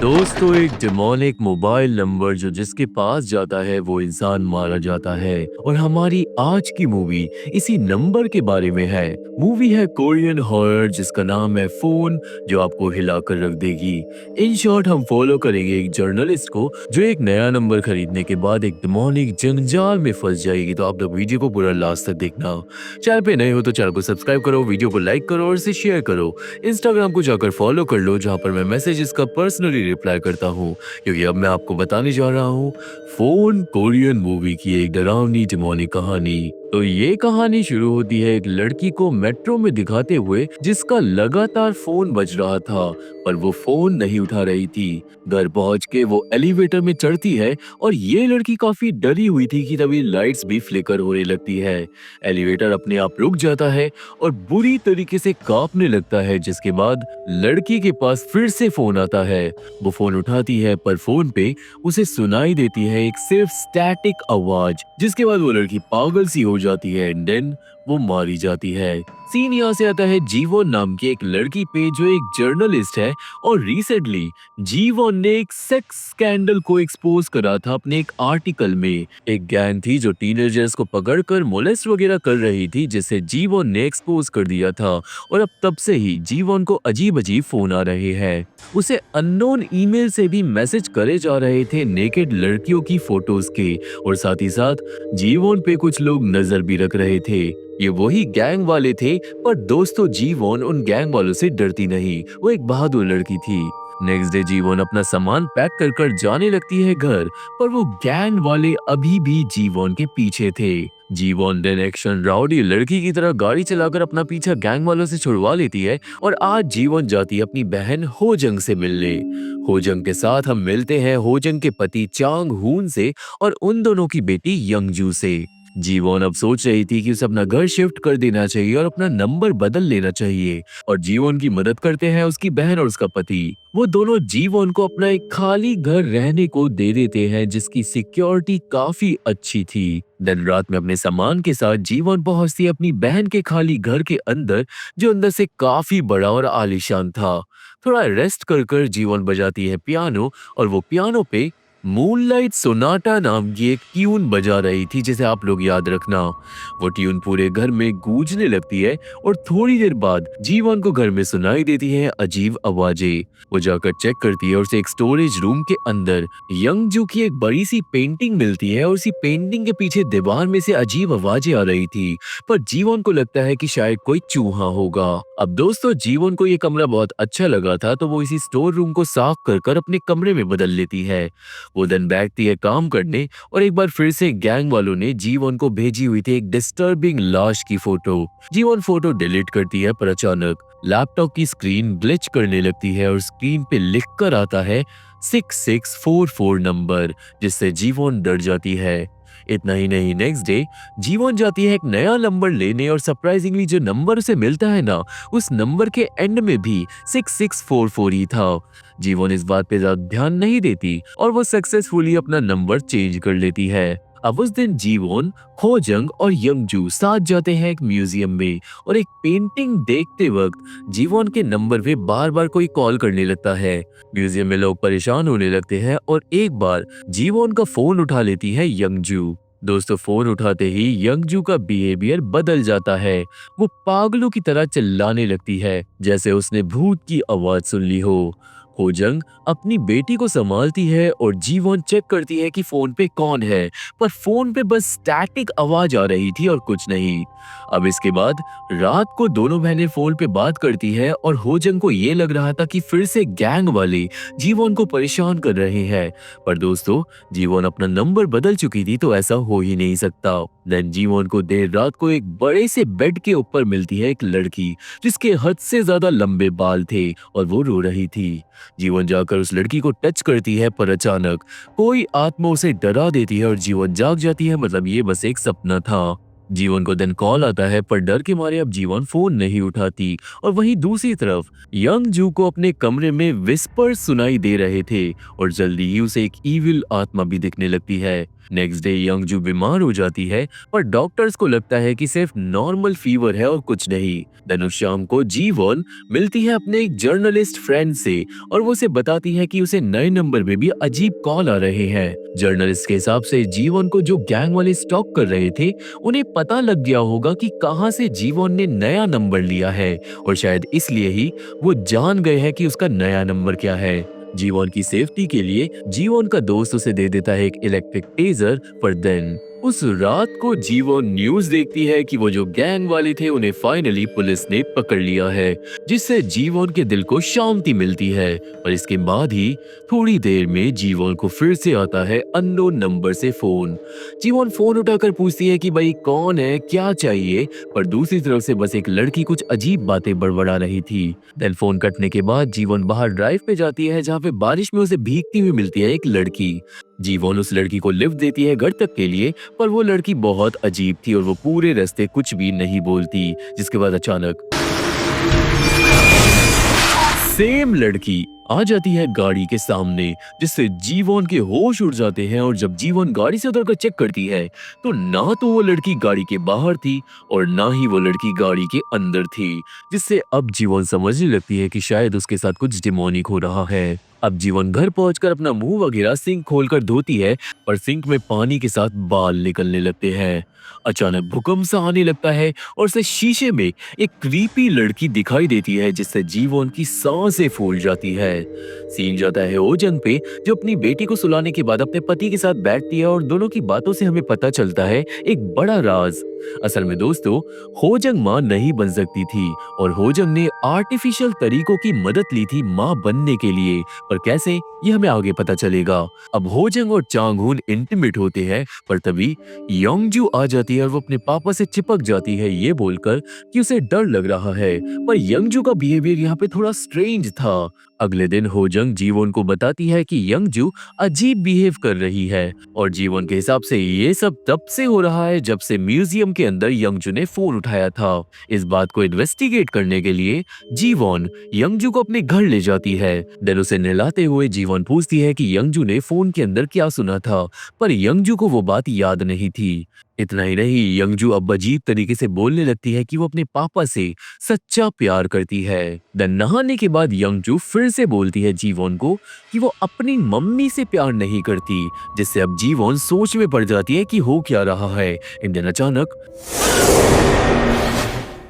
दोस्तों, एक demonic mobile number जो जिसके पास जाता है वो इंसान मारा जाता है। और हमारी आज की मूवी इसी नंबर के बारे में है। मूवी है कोरियन हॉरर जिसका नाम है फोन, जो आपको हिलाकर रख देगी। इन शॉर्ट हम फॉलो करेंगे एक जर्नलिस्ट को जो एक नया नंबर खरीदने के बाद एक डेमोनिक जंजाल में फंस जाएगी। तो आप लोग वीडियो को पूरा लास्ट तक देखना। चैनल पे नए हो तो चैनल को सब्सक्राइब करो, वीडियो को लाइक करो और इसे शेयर करो। इंस्टाग्राम को जाकर फॉलो कर लो जहां पर मैं मैसेजेस का पर्सनली रिप्लाई करता हूँ, क्योंकि अब मैं आपको बताने जा रहा हूँ फोन कोरियन मूवी की एक डरावनी डेमोनिक कहानी। तो ये कहानी शुरू होती है एक लड़की को मेट्रो में दिखाते हुए जिसका लगातार फोन बज रहा था, पर वो फोन नहीं उठा रही थी। घर पहुंच के वो एलिवेटर में चढ़ती है और ये लड़की काफी डरी हुई थी कि तभी लाइट्स भी फ्लिकर होने लगती है। एलिवेटर अपने आप रुक जाता है और बुरी तरीके से कांपने लगता है, जिसके बाद लड़की के पास फिर से फोन आता है। वो फोन उठाती है पर फोन पे उसे सुनाई देती है एक सिर्फ स्टैटिक आवाज, जिसके बाद वो लड़की पागल सी हो जाती है एंड देन वो मारी जाती है। सीन यहाँ से आता है जीवोन नाम की एक लड़की पे जो एक जर्नलिस्ट है, और रिसेंटली जीवोन ने एक सेक्स स्कैंडल को एक्सपोज करा था अपने एक आर्टिकल में। एक गैंग थी जो टीनेजर्स को पकड़कर मोलेस्ट वगैरह कर रही थी, जिसे जीवोन ने एक्सपोज कर दिया था। और अब तब से ही जीवोन को अजीब अजीब फोन आ रहे हैं। उसे अननोन ईमेल से भी मैसेज करे जा रहे थे नेकेड लड़कियों की फोटोज के, और साथ ही साथ जीवोन पे कुछ लोग नजर भी रख रहे थे। ये वही गैंग वाले थे, पर दोस्तों जीवोन उन गैंग वालों से डरती नहीं। वो एक बहादुर लड़की थी। नेक्स्ट डे जीवोन अपना सामान पैक कर कर जाने लगती है घर, पर वो गैंग वाले अभी भी जीवोन के पीछे थे। जीवोन देन एक्शन राउडी लड़की की तरह गाड़ी चलाकर अपना पीछा गैंग वालों से छुड़वा लेती है, और आज जीवोन जाती है अपनी बहन होजंग से मिलने। होजंग के साथ हम मिलते हैं होजंग के पति चांग हून से और उन दोनों की बेटी यंगजू से। जीवोन अब सोच रही थी कि उसे अपना घर शिफ्ट कर देना चाहिए और अपना नंबर बदल लेना चाहिए, और जीवोन की मदद करते हैं उसकी बहन और उसका पति। वो दोनों जीवोन को अपना एक खाली घर रहने को दे देते हैं, जिसकी सिक्योरिटी काफी अच्छी थी। दिन रात में अपने सामान के साथ जीवोन पहुंचती है अपनी बहन के खाली घर के अंदर, जो अंदर से काफी बड़ा और आलीशान था। थोड़ा रेस्ट कर कर जीवोन बजाती है पियानो, और वो पियानो पे मूनलाइट सोनाटा नाम की एक ट्यून बजा रही थी, जिसे आप लोग याद रखना। वो ट्यून पूरे घर में गूंजने लगती है, और थोड़ी देर बाद जीवन को घर में सुनाई देती है अजीब आवाजें। वो जाकर चेक करती है और उसे एक स्टोरेज रूम के अंदर यंगजू की एक बड़ी सी पेंटिंग मिलती है, और उसी पेंटिंग के पीछे दीवार में से अजीब आवाजें आ रही थी। पर जीवन को लगता है कि शायद कोई चूहा होगा। अब दोस्तों जीवन को ये कमरा बहुत अच्छा लगा था, तो वो इसी स्टोर रूम को साफ कर कर अपने कमरे में बदल लेती है। वो दिन बैठती है काम करने, और एक बार फिर से गैंग वालों ने जीवन को भेजी हुई थी एक डिस्टर्बिंग लाश की फोटो। जीवन फोटो डिलीट करती है, पर अचानक लैपटॉप की स्क्रीन ग्लिच करने लगती है और स्क्रीन पे लिख कर आता है 6644 नंबर, जिससे जीवन डर जाती है। इतना ही नहीं, नेक्स्ट डे जीवन जाती है एक नया नंबर लेने, और सरप्राइजिंगली जो नंबर उसे मिलता है ना, उस नंबर के एंड में भी 6644 ही था। जीवन इस बात पे ज्यादा ध्यान नहीं देती, और वो सक्सेसफुली अपना नंबर चेंज कर लेती है। अब उस दिन जीवन, होजंग और यंगजू साथ जाते हैं एक म्यूजियम में, और एक पेंटिंग देखते वक्त जीवन के नंबर पे बार बार कोई कॉल करने लगता है। म्यूजियम में लोग परेशान होने लगते हैं, और एक बार जीवन का फोन उठा लेती है यंगजू। दोस्तों फोन उठाते ही यंगजू का बिहेवियर बदल जाता है। वो पागलों की तरह चिल्लाने लगती है, जैसे उसने भूत की आवाज सुन ली हो। होजंग अपनी बेटी को संभालती है, और जीवन चेक करती है कि फोन पे कौन है, पर फोन पे बस स्टैटिक आवाज आ रही थी और कुछ नहीं। अब इसके बाद रात को दोनों बहनें फोन पे बात करती है, और होजंग को ये लग रहा था कि फिर से गैंग वाले जीवन को परेशान कर रहे हैं। पर दोस्तों जीवन अपना नंबर बदल चुकी थी, तो ऐसा हो ही नहीं सकता। देन जीवन को देर रात को एक बड़े से बेड के ऊपर मिलती है एक लड़की, जिसके हद से ज्यादा लंबे बाल थे, और वो रो रही थी। जीवन जाकर उस लड़की को टच करती है, पर अचानक कोई आत्मा उसे डरा देती है और जीवन जाग जाती है। मतलब ये बस एक सपना था। जीवन को दिन कॉल आता है, पर डर के मारे अब जीवन फोन नहीं उठाती। और वहीं दूसरी तरफ यंगजू को अपने कमरे में विस्पर सुनाई दे रहे थे, और जल्दी ही उसे एक इविल आत्मा भी दिखने लगती है। नेक्स्ट डे यंगजू बीमार हो जाती है, पर डॉक्टर्स को लगता है कि सिर्फ नॉर्मल फीवर है और कुछ नहीं। देन उस शाम को जीवॉन मिलती है अपने एक जर्नलिस्ट फ्रेंड से और वो उसे बताती है कि उसे नए नंबर पे भी अजीब कॉल आ रहे हैं। जर्नलिस्ट के हिसाब से जीवॉन को जो गैंग वाले स्टॉक कर रहे थे, उन्हें पता लग गया होगा कि कहां से जीवॉन ने नया नंबर लिया है और शायद इसलिए ही वो जान गए हैं कि उसका नया नंबर क्या है। जीवॉन की सेफ्टी के लिए जीवॉन का दोस्त उसे दे देता है एक इलेक्ट्रिक टेजर, पर देन उस रात को जीवॉन न्यूज देखती है कि वो जो गैंग वाले थे उन्हें फाइनली पुलिस ने पकड़ लिया है, जिससे जीवॉन के दिल को शांति मिलती है। पर इसके बाद ही थोड़ी देर में जीवॉन को फिर से आता है अननोन नंबर से फोन। जीवॉन फोन उठाकर पूछती है कि भाई कौन है, क्या चाहिए, पर दूसरी तरफ से बस एक लड़की कुछ अजीब बातें बड़बड़ा रही थी। देन फोन कटने के बाद जीवॉन बाहर ड्राइव पे जाती है, जहाँ पे बारिश में उसे भीगती हुई मिलती है एक लड़की। जीवॉन उस लड़की को लिफ्ट देती है घर तक के लिए, पर वो लड़की बहुत अजीब थी और वो पूरे रास्ते कुछ भी नहीं बोलती। जिसके बाद अचानक सेम लड़की आ जाती है गाड़ी के सामने, जिससे जीवॉन के होश उड़ जाते हैं। और जब जीवॉन गाड़ी से उतरकर चेक करती है तो ना तो वो लड़की गाड़ी के बाहर थी और ना ही वो लड़की गाड़ी के अंदर थी, जिससे अब जीवॉन समझने लगती है कि शायद उसके साथ कुछ डिमोनिक हो रहा है। अब जीवॉन घर पहुंचकर अपना मुंह वगैरह सिंक खोलकर धोती है, पर सिंक में पानी के साथ बाल निकलने लगते हैं। अचानक भूकंप सा आने लगता है और उसे शीशे में एक क्रीपी लड़की दिखाई देती है, जिससे जीवॉन की सांसें फूल जाती है। सीन जाता है ओजंग पे, जो अपनी बेटी को सुलाने के बाद अपने पति के साथ बैठती है और दोनों की बातों से हमें पता चलता है एक बड़ा राज। असल में दोस्तों, होजंग मां नहीं बन सकती थी और होजंग ने आर्टिफिशियल तरीकों की मदद ली थी मां बनने के लिए, पर कैसे ये हमें आगे पता चलेगा। अब होजंग और चांगहुन इंटीमेट होते हैं, पर तभी योंगजू आ जाती है और वो अपने पापा से चिपक जाती है ये बोलकर कि उसे डर लग रहा है। पर योंगजू का बिहेवियर यहाँ पे थोड़ा स्ट्रेंज था। अगले दिन होजंग जीवोन को बताती है कि योंगजू अजीब बिहेव कर रही है और जीवोन के हिसाब से ये सब तब से हो रहा है जब से म्यूजियम के अंदर योंगजू ने फोन उठाया था। इस बात को इन्वेस्टिगेट करने के लिए जीवोन योंगजू को अपने घर ले जाती है। देन उसे नहलाते हुए जीवोन पूछती है कि योंगजू ने फोन के अंदर क्या सुना था, पर योंगजू को वो बात याद नहीं थी। इतना ही नहीं, योंगजू अब अजीब तरीके से बोलने लगती है कि वो अपने पापा से सच्चा प्यार करती है। देन नहाने के बाद योंगजू फिर से बोलती है जीवोन को कि वो अपनी मम्मी से प्यार नहीं करती, जिससे अब जीवोन सोच में पड़ जाती है कि हो क्या रहा है। देन अचानक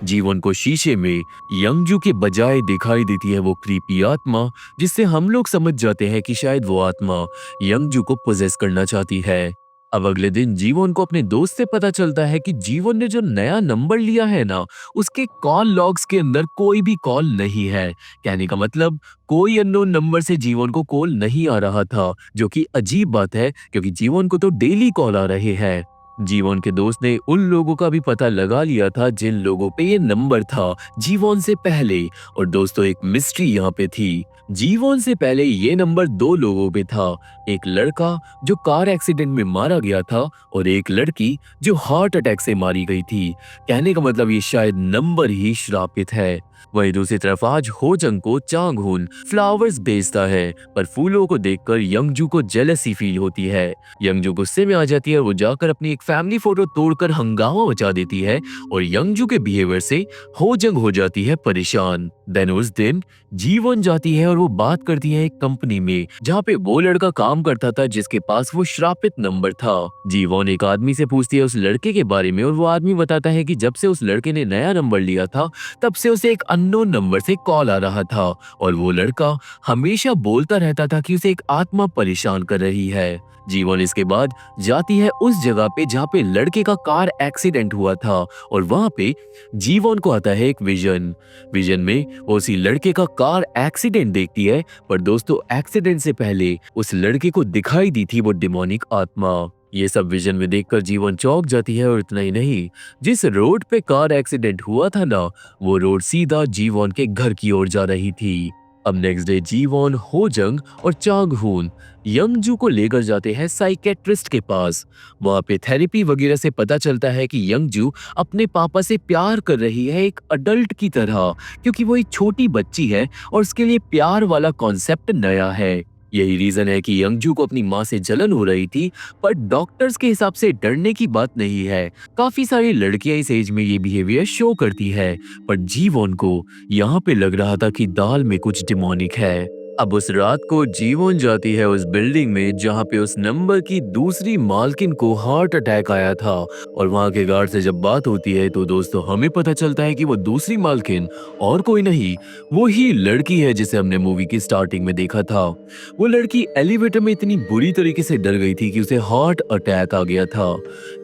जीवोन को शीशे में योंगजू के बजाय दिखाई देती है वो क्रीपी आत्मा, जिससे हम लोग समझ जाते हैं कि शायद वो आत्मा योंगजू को पोजेस करना चाहती है। अब अगले दिन जीवोन को अपने दोस्त से पता चलता है कि जीवोन ने जो नया नंबर लिया है ना, उसके कॉल लॉग्स के अंदर कोई भी कॉल नहीं है। कहने का मतलब कोई अननोन नंबर से जीवोन को कॉल नहीं आ रहा था, जो कि अजीब बात है क्योंकि जीवोन को तो डेली कॉल आ रहे हैं। जीवोन के दोस्त ने उन लोगों का भी पता लगा लिया था जिन लोगों पे ये नंबर था जीवोन से पहले। और दोस्तों, एक मिस्ट्री यहाँ पे थी। जीवोन से पहले ये नंबर दो लोगों पे था, एक लड़का जो कार एक्सीडेंट में मारा गया था और एक लड़की जो हार्ट अटैक से मारी गई थी। कहने का मतलब ये शायद नंबर ही श्रापित है। वहीं दूसरी तरफ आज होजंग को चांगहुन फ्लावर्स बेचता है, पर फूलों को देखकर योंगजू को जेलसी फील होती है। योंगजू गुस्से में आ जाती है और वो जाकर अपनी एक फैमिली फोटो तोड़कर हंगामा मचा देती है और योंगजू के बिहेवियर से होजंग हो जाती है परेशान। देन उस दिन जीवोन जाती है और वो बात करती है एक कंपनी में जहाँ पे वो लड़का काम करता था जिसके पास वो श्रापित नंबर था। जीवोन एक आदमी से पूछती है उस लड़के के बारे में और वो आदमी बताता है कि जब से उस लड़के ने नया नंबर लिया था तब से उसे एक अननोन नंबर से कॉल आ रहा था और वो लड़का हमेशा बोलता रहता था कि उसे एक आत्मा परेशान कर रही है। जीवोन इसके बाद जाती है उस जगह पे जहाँ पे लड़के का कार एक्सीडेंट हुआ था और वहाँ पे जीवोन को आता है एक विजन में वो उसी लड़के का कार एक्सीडेंट देखती है। पर दोस्तों, एक्सीडेंट से पहले उस लड़के को दिखाई दी थी वो डिमोनिक आत्मा। ये सब विजन में देखकर जीवोन चौंक जाती है और इतना ही नहीं, जिस रोड पे कार एक्सीडेंट हुआ था ना, वो रोड सीधा जीवोन के घर की ओर जा रही थी। अब नेक्स्ट डे जीवोन, होजंग और चांगहुन योंगजू को लेकर जाते हैं साइकेट्रिस्ट के पास। वहाँ पे थेरेपी वगैरह से पता चलता है कि योंगजू अपने पापा से प्यार कर रही है एक अडल्ट की तरह, क्योंकि वो एक छोटी बच्ची है और उसके लिए प्यार वाला कॉन्सेप्ट नया है। यही रीजन है कि यंगजू को अपनी माँ से जलन हो रही थी, पर डॉक्टर्स के हिसाब से डरने की बात नहीं है। काफी सारी लड़कियां इस एज में ये बिहेवियर शो करती है, पर जीवोन को यहाँ पे लग रहा था कि दाल में कुछ डिमोनिक है। अब उस रात को जीवन जाती है उस बिल्डिंग में जहाँ पे उस नंबर की दूसरी मालकिन को हार्ट अटैक आया था, और वहाँ के गार्ड से जब बात होती है तो दोस्तों हमें पता चलता है कि वो दूसरी मालकिन और कोई नहीं, वो ही लड़की है जिसे हमने मूवी की स्टार्टिंग में देखा था। वो लड़की एलिवेटर में इतनी बुरी तरीके से डर गई थी कि उसे हार्ट अटैक आ गया था।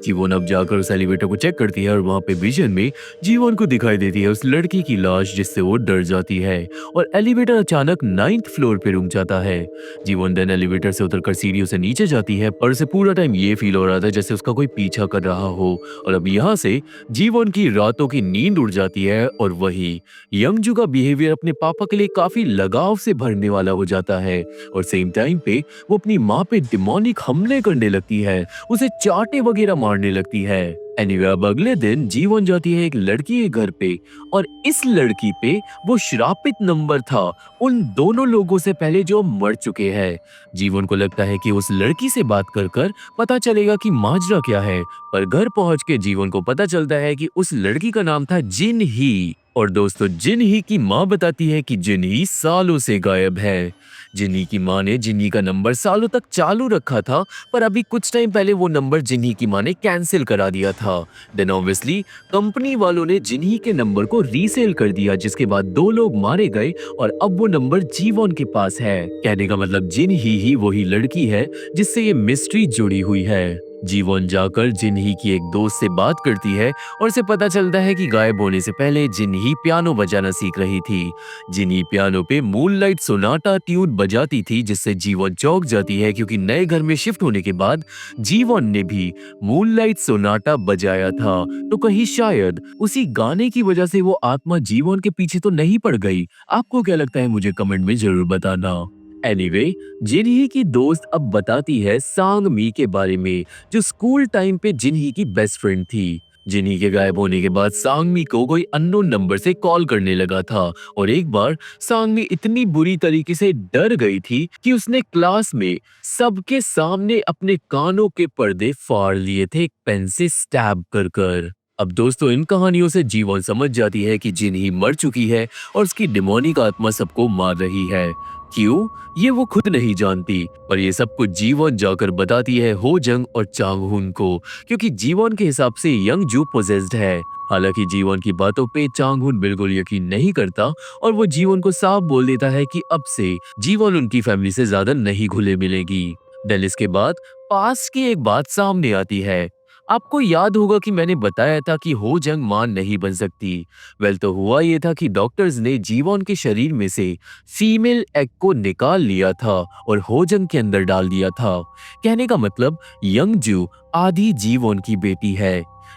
जीवन अब जाकर उस एलिवेटर को चेक करती है और वहाँ पे विजन में जीवन को दिखाई देती है उस लड़की की लाश, जिससे वो डर जाती है और एलिवेटर अचानक 9th फ्लोर पे रुक जाता है। जीवन देन एलिवेटर से उतरकर सीढ़ियों से नीचे जाती है, पर उसे पूरा टाइम ये फील हो रहा था जैसे उसका कोई पीछा कर रहा हो। और अब यहाँ से जीवन की रातों की नींद उड़ जाती है और वही यंगजू का बिहेवियर अपने पापा के लिए काफी लगाव से भरने वाला हो जाता है, और सेम टाइम पे वो अपनी माँ पे डिमोनिक हमले करने लगती है, उसे चाटे वगैरह मारने लगती है। एनीवे अब अगले दिन जीवन जाती है एक लड़की के घर पे, और इस लड़की पे वो श्रापित नंबर था उन दोनों लोगों से पहले जो मर चुके हैं। जीवन को लगता है कि उस लड़की से बात कर कर पता चलेगा कि माजरा क्या है, पर घर पहुंच के जीवन को पता चलता है कि उस लड़की का नाम था जिन ही। और दोस्तों जिनही की माँ बताती है कि जिनही सालों से गायब है। जिनही की माँ ने जिनही का नंबर सालों तक चालू रखा था, पर अभी कुछ टाइम पहले वो नंबर जिनही की माँ ने कैंसिल करा दिया था। देन ऑब्वियसली कंपनी वालों ने जिनही के नंबर को रीसेल कर दिया, जिसके बाद 2 लोग मारे गए और अब वो नंबर जीवन के पास है। कहने का मतलब जिनही ही वही लड़की है जिससे ये मिस्ट्री जुड़ी हुई है। जीवन जाकर जिनही की एक दोस्त से बात करती है और उसे पता चलता है कि गायब होने से पहले जिनही पियानो बजाना सीख रही थी। जिनही पियानो पे मूनलाइट सोनाटा ट्यून बजाती थी, जिससे जीवन चौंक जाती है क्योंकि नए घर में शिफ्ट होने के बाद जीवन ने भी मूनलाइट सोनाटा बजाया था। तो कहीं शायद उसी गाने की वजह से वो आत्मा जीवन के पीछे तो नहीं पड़ गई। आपको क्या लगता है मुझे कमेंट में जरूर बताना। एनीवे जिनही की दोस्त अब बताती है सांग मी के बारे में, जो स्कूल टाइम पे जिनही की बेस्ट फ्रेंड थी। जिनही के गायब होने के बाद सांगमी को कोई अननोन नंबर से कॉल करने लगा था, और एक बार सांगमी इतनी बुरी तरीके से डर गई थी कि उसने क्लास में सबके सामने अपने कानों के पर्दे फाड़ लिए थे एक पेन से स्टैब कर कर। अब दोस्तों इन कहानियों से जीवन समझ जाती है कि जिनही मर चुकी है और उसकी डिमोनिक आत्मा सबको मार रही है। क्यों, ये वो खुद नहीं जानती, पर ये सब कुछ जीवन जाकर बताती है हो जंग और चांगहुन को, क्योंकि जीवन के हिसाब से यंगजू पोजेस्ड है। हालांकि जीवन की बातों पे चांगहुन बिल्कुल यकीन नहीं करता और वो जीवन को साफ बोल देता है कि अब से जीवन उनकी फैमिली से ज्यादा नहीं घुले मिलेगी। देन इसके बाद पास की एक बात सामने आती है। आपको याद होगा कि मैंने बताया था कि हो जंग मां नहीं बन सकती। वेल तो हुआ ये था कि डॉक्टर्स ने जीवन के शरीर में से फीमेल एग को निकाल लिया था और होजंग के अंदर डाल दिया था। कहने का मतलब यंगजू आधी जीवन की बेटी है।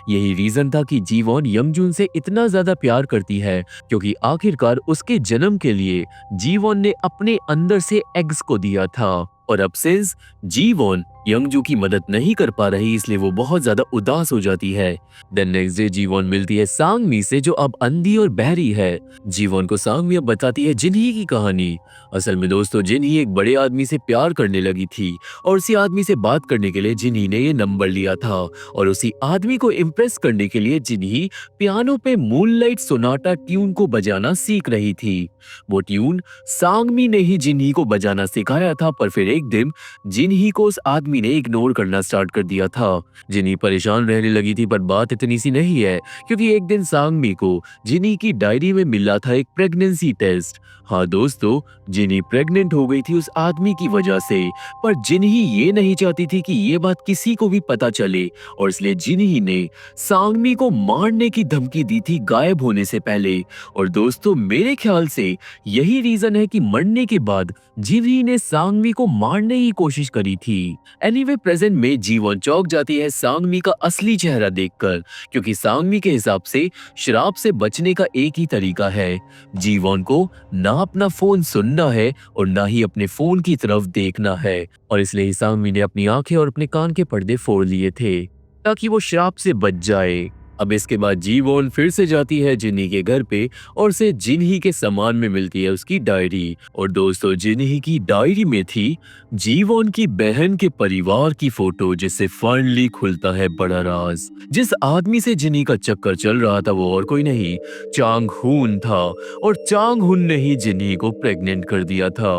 यही रीजन था कि जीवन यंगजून से इतना ज्यादा प्यार करती है, क्योंकि आखिरकार उसके जन्म के लिए जीवन ने अपने अंदर से एग्स को दिया था। और अब सिंस जीवन यंगजू की मदद नहीं कर पा रही, इसलिए वो बहुत ज्यादा उदास हो जाती है। देन नेक्स्ट डे जीवन मिलती है सांगमी से, जो अब अंधी और बहरी है। जीवन को सांगमी अब बताती है जिनही की कहानी। असल में दोस्तों जिनही एक बड़े आदमी से प्यार करने लगी थी, और उसी आदमी से बात करने के लिए जिनही ने ये नंबर लिया था, और उसी आदमी को इम्प्रेस करने के लिए जिनही पियानो पे मूनलाइट सोनाटा ट्यून को बजाना सीख रही थी। वो ट्यून सांगमी ने ही जिनही को बजाना सिखाया था, पर फिर एक दिन जिनही को उस आदमी ने इग्नोर करना स्टार्ट कर दिया था। जिनही परेशान रहने लगी थी, पर बात इतनी सी नहीं है, क्योंकि एक दिन सांगमी को जिनही की डायरी में मिला था एक प्रेगनेंसी टेस्ट। हाँ दोस्तों, जिनही प्रेग्नेंट हो गई थी उस आदमी की वजह से, पर जिनही ये नहीं चाहती थी कि ये बात किसी को भी पता चले, और इसलिए जिनही ने सांगमी को मारने की धमकी दी थी गायब होने से पहले। और दोस्तों मेरे ख्याल से यही रीजन है कि मरने के बाद जिनही ने सांगमी को मारने की कोशिश करी थी। एनीवे प्रेजेंट में जीवन चौंक जाती है सांगमी का असली चेहरा देखकर, क्योंकि सांगमी के हिसाब से शराब से बचने का एक ही तरीका है, जीवन को ना अपना फोन सुनना है और ना ही अपने फोन की तरफ देखना है। और इसलिए सांगमी ने अपनी आंखें और अपने कान के पर्दे फोड़ लिए थे ताकि वो शराब से बच जाए। अब इसके बाद जीवोन फिर से जाती है जिन्ही के घर पे और उसे जिन्ही के सामान में मिलती है उसकी डायरी। और दोस्तों जिन्ही की डायरी में थी जीवोन की बहन के परिवार की फोटो, जिससे फाइनली खुलता है बड़ा राज। जिस आदमी से जिन्ही का चक्कर चल रहा था वो और कोई नहीं, चांग हुन था। और चांग हुन ने ही जिन्ही को प्रेग्नेंट कर दिया था।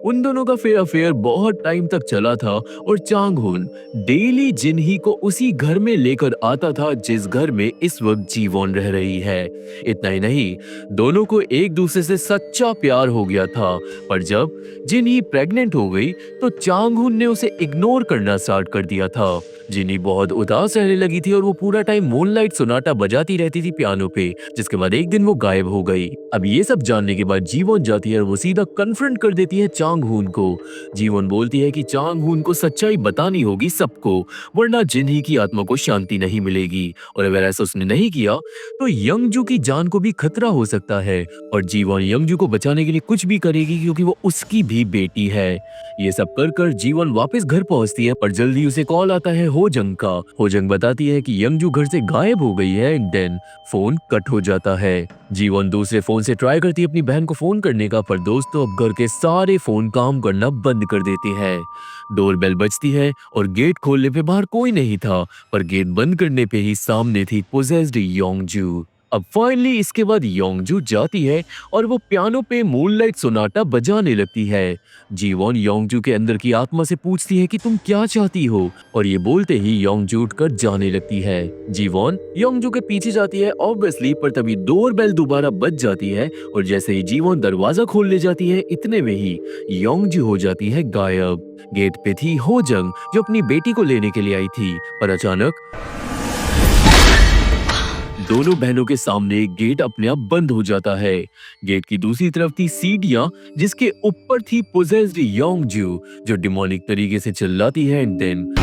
उन दोनों का अफेयर बहुत टाइम तक चला था और चांग हुन डेली जिन्ही को उसी घर में लेकर आता था जिस घर में इस वक्त जीवोन रह रही है। इतना ही नहीं, दोनों को एक दूसरे से सच्चा प्यार हो गया था। पर जब जिन्ही प्रेग्नेंट हो गई तो चांग हुन ने उसे इग्नोर करना स्टार्ट कर दिया था। जिन्ही बहुत उदास रहने लगी थी और वो पूरा टाइम मूनलाइट सोनाटा बजाती रहती थी पियानो पे, जिसके बाद एक दिन वो गायब हो गई। अब ये सब जानने के बाद जीवोन जाती है और वो सीधा कन्फ्रंट कर देती है चांग हुन को। जीवोन बोलती है कि चांग हुन को सच्चाई बतानी होगी सबको, वरना जिन्ही की आत्मा को शांति नहीं मिलेगी। और अगर ऐसा उसने नहीं किया तो यंगजू की जान को भी खतरा हो सकता है। और जीवोन यंगजू को बचाने के लिए कुछ भी करेगी क्योंकि वो उसकी भी बेटी है। ये सब कर जीवन वापस घर पहुंचती है, पर जल्दी उसे कॉल आता है होजंग का। होजंग बताती है कि यंगजू घर से गायब हो गई है। देन फोन कट हो जाता है। जीवन दूसरे फोन से ट्राई करती है अपनी बहन को फोन करने का, पर दोस्तों अब घर के सारे फोन काम करना बंद कर देते हैं। डोरबेल बजती है और गेट खोलने पे बाहर कोई नहीं था, पर गेट बंद करने पे ही सामने थी पोजेस्ड योंगजू। अब फाइनली इसके बाद योंगजू जाती है और वो पियानो पे मूनलाइट सोनाटा बजाने लगती है। जीवोन योंगजू के अंदर की आत्मा से पूछती है कि तुम क्या चाहती हो, और ये बोलते ही योंगजू उठकर जाने लगती है। जीवोन योंगजू के पीछे जाती है ऑब्वियसली, पर तभी डोरबेल दोबारा बज जाती है और जैसे ही जीवोन दरवाजा खोलने जाती है इतने में ही योंगजू हो जाती है गायब। गेट पे थी होजंग जो अपनी बेटी को लेने के लिए आई थी, पर अचानक दोनों बहनों के सामने गेट अपने आप बंद हो जाता है। गेट की दूसरी तरफ थी सीढ़ियां जिसके ऊपर थी पोजेस्ड योंगजू जो डिमोनिक तरीके से चिल्लाती है। एंड देन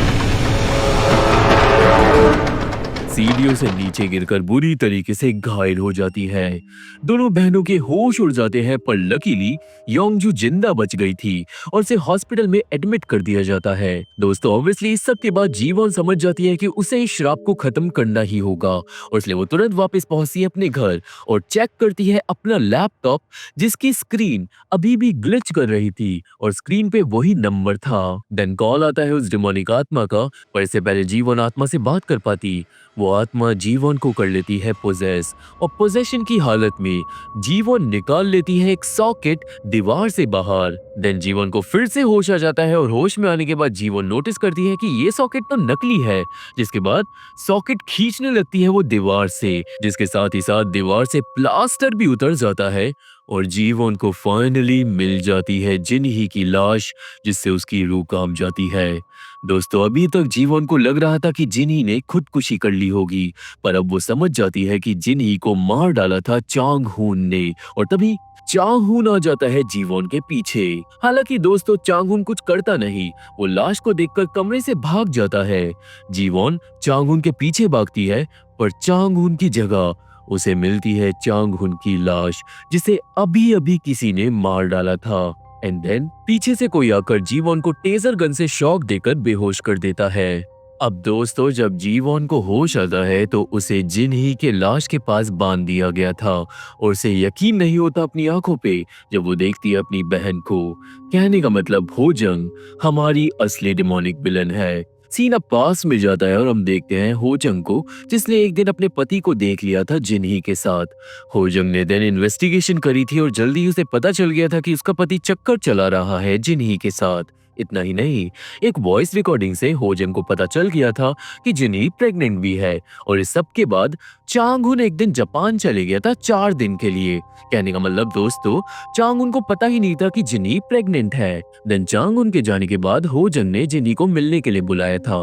सीढ़ियों से नीचे गिरकर बुरी तरीके से घायल हो जाती है। दोनों बहनों के होश उड़ जाते हैं, पर लकीली योंगजू जिंदा बच गई थी और उसे हॉस्पिटल में एडमिट कर दिया जाता है। दोस्तों ऑब्वियसली इस सब के बाद जीवन समझ जाती है कि उसे इस श्राप को खत्म करना ही होगा, और इसलिए वो तुरंत वापस पहुंचती है अपने घर और चेक करती है अपना लैपटॉप जिसकी स्क्रीन अभी भी ग्लिच कर रही थी और स्क्रीन पे वही नंबर था। देन कॉल आता है उस डिमोनिक आत्मा का, पर इससे पहले जीवन आत्मा से बात कर पाती वो आत्मा जीवन को कर लेती है पोजेस, और पोजेशन की हालत में जीवन निकाल लेती है एक सॉकेट दीवार से बाहर। देन जीवन को फिर से होश आ जाता है और होश में आने के बाद जीवन नोटिस करती है कि ये सॉकेट तो नकली है, जिसके बाद सॉकेट खींचने लगती है वो दीवार से, जिसके साथ ही साथ दीवार से प्लास्टर भी उतर जाता है और जीवन को फाइनली मिल जाती है जिन्ही की लाश, जिससे उसकी रूह कांप जाती है। दोस्तों अभी तक जीवन को लग रहा था कि जिन्ही ने खुदकुशी कर ली होगी, पर अब वो समझ जाती है कि जिन्ही को मार डाला था चांग हुन ने, और तभी चांग हुन आ जाता है जीवन के पीछे। हालांकि दोस्तों चांग हुन कुछ करता नहीं, वो लाश को देखकर कमरे से भाग जाता है। जीवन चांग हुन के पीछे भागती है, पर चांग हुन की जगह उसे मिलती है चांग हुन की लाश, जिसे अभी अभी किसी ने मार डाला था। एंड देन पीछे से कोई आकर जीवन को टेजर गन से शॉक देकर बेहोश कर देता है। अब दोस्तों जब जीवन को होश आता है तो उसे जिन्ही के लाश के पास बांध दिया गया था, और उसे यकीन नहीं होता अपनी आंखों पे जब वो देखती है अपनी बहन को। कहने का मतलब होजंग हमारी असली डिमोनिक विलन है। सीन अब पास में जाता है और हम देखते हैं होजंग को, जिसने एक दिन अपने पति को देख लिया था जिन्ही के साथ। होजंग ने देन इन्वेस्टिगेशन करी थी और जल्दी उसे पता चल गया था कि उसका पति चक्कर चला रहा है जिन्ही के साथ। इतना ही नहीं, एक वॉइस रिकॉर्डिंग से होजंग को पता चल गया था कि जिन्ही प्रेग्नेंट भी है, और इस सब के बाद चांग हुन एक दिन जापान चले गया था 4 दिन के लिए। कहने का मतलब दोस्तों चांग हुन को पता ही नहीं था कि जिन्ही प्रेग्नेंट है। देन चांग हुन के जाने के बाद होजंग ने जिन्ही को मिलने के लिए बुलाया था।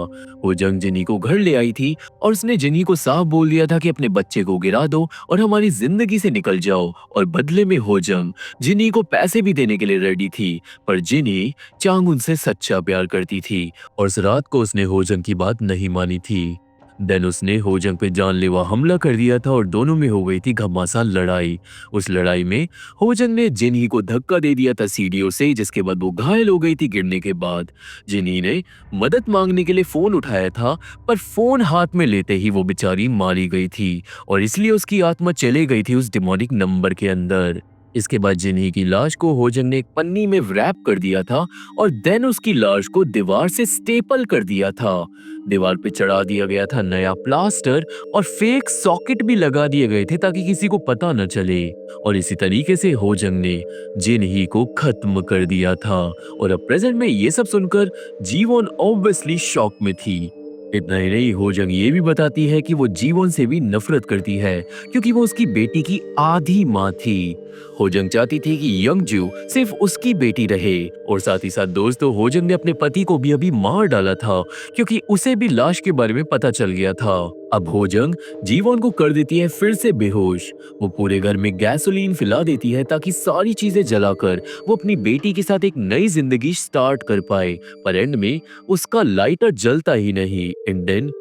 होजंग जिन्ही को घर ले आई थी और उसने जिन्ही को साफ बोल दिया था कि अपने बच्चे को गिरा दो और हमारी जिंदगी से निकल जाओ, और बदले में होजंग जिन्ही को पैसे भी देने के लिए रेडी थी। पर जिन्ही चांग हुन से सच्चा प्यार करती थी और उस रात को उसने होजंग की बात नहीं मानी थी। देन उसने होजंग पे जानलेवा हमला कर दिया था और दोनों में हो गई थी घमासान लड़ाई। उस लड़ाई में होजंग ने जिनही को धक्का दे दिया था सीढ़ियों से, जिसके बाद वो घायल हो गई थी गिरने के बाद। जिनही ने मदद मांगने के लिए फोन उठाया था, पर फोन हाथ में लेते ही वो बेचारी मारी गई थी और इसलिए उसकी आत्मा चले गई थी उस डिमोनिक नंबर के अंदर। इसके बाद जिनही की लाश को होजंग ने एक पन्नी में रैप कर दिया था और देन उसकी लाश को दीवार से स्टेपल कर दिया था। दीवार पे चढ़ा दिया गया था नया प्लास्टर और फेक सॉकेट भी लगा दिए गए थे ताकि किसी को पता न चले। और इसी तरीके से होजंग ने जिनही को खत्म कर दिया था। और अब प्रेजेंट में ये सब सुनकर जीवोन ऑब्वियसली शॉक में थी। इतना ही नहीं, होजंग ये भी बताती है कि वो जीवन से भी नफरत करती है क्योंकि वो उसकी बेटी की आधी माँ थी। होजंग चाहती थी कि यंगजू सिर्फ उसकी बेटी रहे। और साथ ही साथ दोस्तों, होजंग ने अपने पति को भी अभी मार डाला था क्योंकि उसे भी लाश के बारे में पता चल गया था। अब होजंग जीवन को कर देती है फिर से बेहोश। वो पूरे घर में गैसोलीन फैला देती है ताकि सारी चीजें जलाकर वो अपनी बेटी के साथ एक नई जिंदगी स्टार्ट कर पाए। पर एंड में उसका लाइटर जलता ही नहीं। एंड देन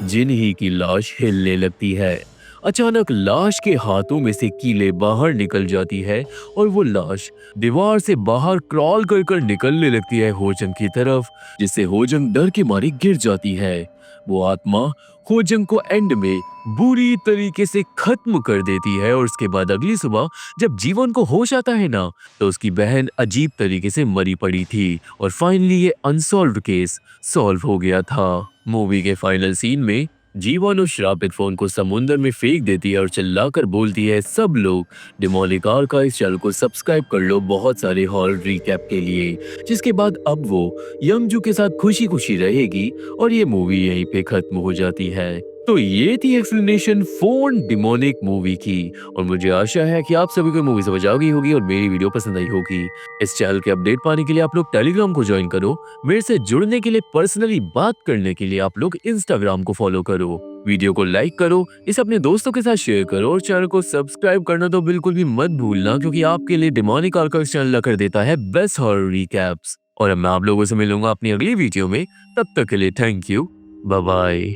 जिनही की लाश हिलने लगती है। अचानक लाश के हाथों में से कीलें बाहर निकल जाती है और वो लाश दीवार से बाहर क्रॉल कर कर निकलने लगती है होजंग की तरफ, जिससे होजंग डर के मारे गिर जाती है। वो आत्मा होजंग को एंड में बुरी तरीके से खत्म कर देती है और उसके बाद अगली सुबह जब जीवन को होश आता है ना, तो उसकी बहन अजीब तरीके से मरी पड़ी थी और फाइनली ये अनसॉल्व्ड केस सॉल्व हो गया था। मूवी के फाइनल सीन में जीवन उस श्रापित फोन को समुंदर में फेंक देती है और चिल्लाकर बोलती है, सब लोग डिमोनिक आर्काइव्स चैनल को सब्सक्राइब कर लो बहुत सारे हॉरर रिकैप के लिए। जिसके बाद अब वो यंगजू के साथ खुशी खुशी रहेगी और ये मूवी यहीं पे खत्म हो जाती है। तो ये थी एक्सप्लेनेशन फोन डिमोनिक मूवी की और मुझे आशा है कि आप सभी को मूवी समझ आ गई होगी और मेरी वीडियो पसंद आई होगी। इस चैनल के अपडेट पाने के लिए आप लोग टेलीग्राम को ज्वाइन करो। मेरे से जुड़ने के लिए, पर्सनली बात करने के लिए आप लोग इंस्टाग्राम को फॉलो करो। वीडियो को लाइक करो, इसे अपने दोस्तों के साथ शेयर करो और चैनल को सब्सक्राइब करना तो बिल्कुल भी मत भूलना, क्योंकि आपके लिए डिमोनिक आर्काइव्स चैनल ला कर देता है बेस्ट हॉरर रिकैप्स। और अब मैं आप लोगों से मिलूंगा अपनी अगली वीडियो में। तब तक के लिए थैंक यू, बाय बाय।